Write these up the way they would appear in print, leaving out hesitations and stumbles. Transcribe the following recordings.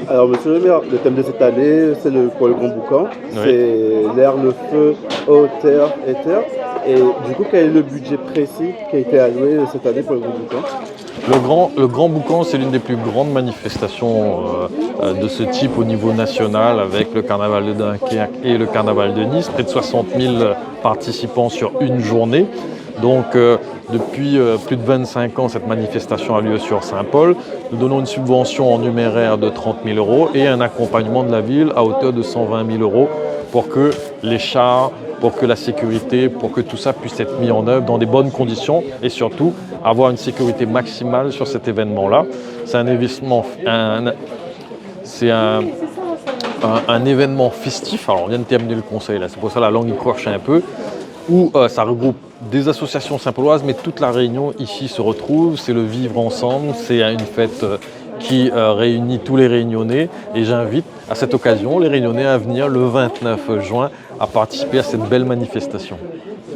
Alors, monsieur le maire, le thème de cette année, c'est pour le Grand Boucan. Oui. C'est l'air, le feu, eau, terre et terre. Et du coup, quel est le budget précis qui a été alloué cette année pour le Grand Boucan? Le Grand Boucan, c'est l'une des plus grandes manifestations de ce type au niveau national, avec le carnaval de Dunkerque et le carnaval de Nice. Près de 60 000 participants sur une journée. Donc, depuis plus de 25 ans, cette manifestation a lieu sur Saint-Paul. Nous donnons une subvention en numéraire de 30 000 euros et un accompagnement de la ville à hauteur de 120 000 euros pour que les chars, pour que la sécurité, pour que tout ça puisse être mis en œuvre dans des bonnes conditions et surtout avoir une sécurité maximale sur cet événement-là. C'est un événement, un événement festif. Alors on vient de terminer le conseil là, c'est pour ça la langue écorche un peu, où ça regroupe des associations saint-pauloises, mais toute la Réunion ici se retrouve. C'est le vivre ensemble, c'est une fête qui réunit tous les Réunionnais, et j'invite à cette occasion les Réunionnais à venir le 29 juin à participer à cette belle manifestation.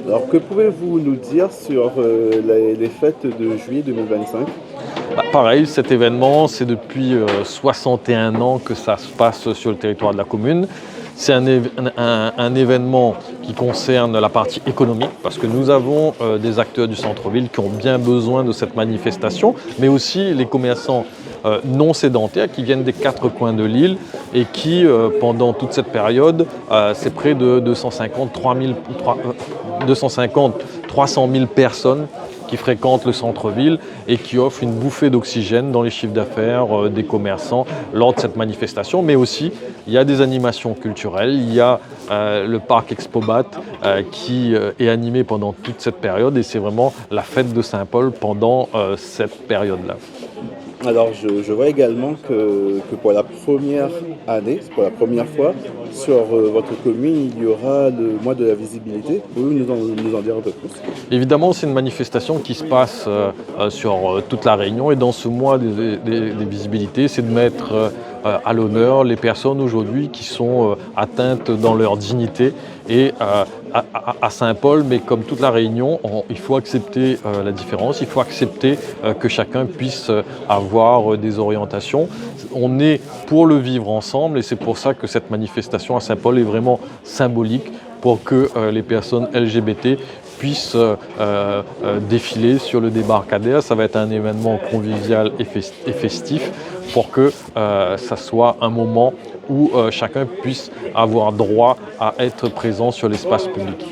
Alors, que pouvez-vous nous dire sur les fêtes de juillet 2025? Pareil, cet événement, c'est depuis 61 ans que ça se passe sur le territoire de la commune. C'est un événement qui concerne la partie économique, parce que nous avons des acteurs du centre-ville qui ont bien besoin de cette manifestation, mais aussi les commerçants non sédentaires qui viennent des 4 coins de l'île et qui, pendant toute cette période, c'est près de 300 000 personnes qui fréquentent le centre-ville et qui offrent une bouffée d'oxygène dans les chiffres d'affaires des commerçants lors de cette manifestation. Mais aussi, il y a des animations culturelles, il y a le parc Expobat qui est animé pendant toute cette période, et c'est vraiment la fête de Saint-Paul pendant cette période-là. Alors, je vois également que pour la première année, pour la première fois, sur votre commune, il y aura le mois de la visibilité. Pouvez-vous nous en dire un peu plus? Évidemment, c'est une manifestation qui se passe sur toute la Réunion, et dans ce mois des visibilités, c'est de mettre à l'honneur les personnes aujourd'hui qui sont atteintes dans leur dignité. Et à Saint-Paul, mais comme toute la Réunion, il faut accepter la différence, il faut accepter que chacun puisse avoir des orientations. On est pour le vivre ensemble, et c'est pour ça que cette manifestation à Saint-Paul est vraiment symbolique, pour que les personnes LGBT puissent défiler sur le débarcadère. Ça va être un événement convivial et festif, pour que ça soit un moment où chacun puisse avoir droit à être présent sur l'espace public.